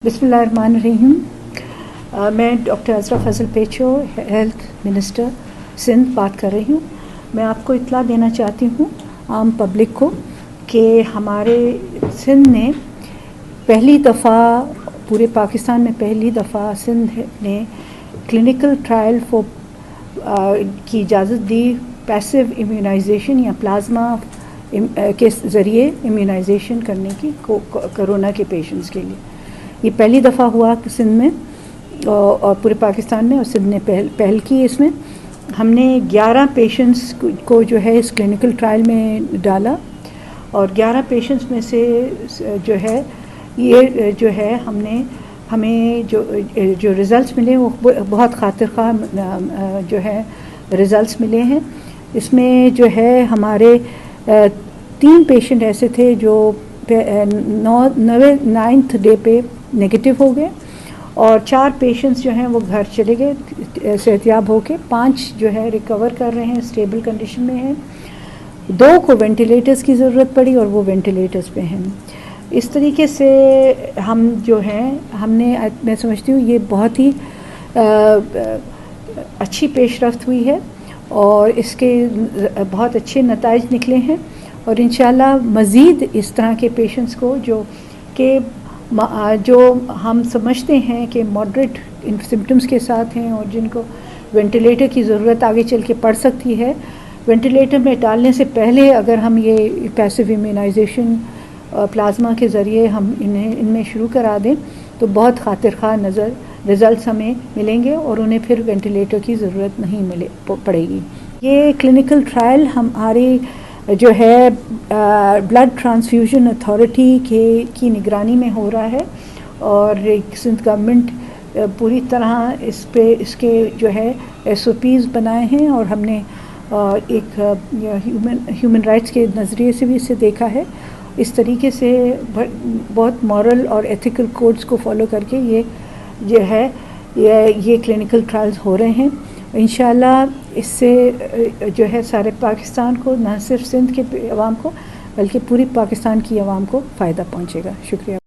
बिस्मिल्लाहिर्रहमानिर्रहीम। मैं डॉक्टर अज़रा फजल पेचो, health minister Sindh बात कर रही हूँ। मैं आपको इत्तला देना चाहती हूँ आम पब्लिक को कि हमारे सिंध ने पहली दफ़ा पूरे पाकिस्तान में पहली दफ़ा सिंध ने क्लिनिकल ट्रायल की इजाज़त दी पैसिव इम्यूनाइजेशन या प्लाज्मा के ज़रिए इम्यूनाइजेशन करने की कोरोना के पेशेंट्स के लिए। ये पहली दफ़ा हुआ सिंध में और पूरे पाकिस्तान में, और सिंध ने पहल की। इसमें हमने 11 पेशेंट्स को जो है इस क्लिनिकल ट्रायल में डाला और 11 पेशेंट्स में से जो है ये जो है हमें जो रिज़ल्ट्स मिले वो बहुत खातिर-ख़्वाह जो है रिज़ल्ट्स मिले हैं। इसमें जो है हमारे 3 पेशेंट ऐसे थे जो 9th डे पे नेगेटिव हो गए और 4 पेशेंट्स जो हैं वो घर चले गए सेहतयाब होके। 5 जो है रिकवर कर रहे हैं, स्टेबल कंडीशन में हैं। 2 को वेंटिलेटर्स की ज़रूरत पड़ी और वो वेंटिलेटर्स पे हैं। इस तरीके से हम जो हैं मैं समझती हूँ ये बहुत ही अच्छी पेशरफ्त हुई है और इसके बहुत अच्छे नताइज निकले हैं और इंशाल्लाह मज़ीद इस तरह के पेशेंट्स को जो हम समझते हैं कि मॉडरेट सिम्पटम्स के साथ हैं और जिनको वेंटिलेटर की ज़रूरत आगे चल के पड़ सकती है, वेंटिलेटर में डालने से पहले अगर हम ये पैसिव इम्यूनाइजेशन प्लाज्मा के ज़रिए हम इनमें शुरू करा दें तो बहुत खातिर-ख़्वाह रिज़ल्ट्स हमें मिलेंगे और उन्हें फिर वेंटिलेटर की ज़रूरत नहीं पड़ेगी। ये क्लिनिकल ट्रायल हमारी जो है ब्लड ट्रांसफ्यूजन अथॉरिटी की निगरानी में हो रहा है और सिंध गवर्नमेंट पूरी तरह इसके जो है SOPs बनाए हैं और हमने एक ह्यूमन राइट्स के नज़रिए से भी इसे देखा है। इस तरीके से बहुत मॉरल और एथिकल कोड्स को फॉलो करके ये जो है ये क्लिनिकल ट्रायल्स हो रहे हैं। इंशाल्लाह इससे जो है सारे पाकिस्तान को, न सिर्फ सिंध के अवाम को बल्कि पूरी पाकिस्तान की अवाम को फ़ायदा पहुँचेगा। शुक्रिया।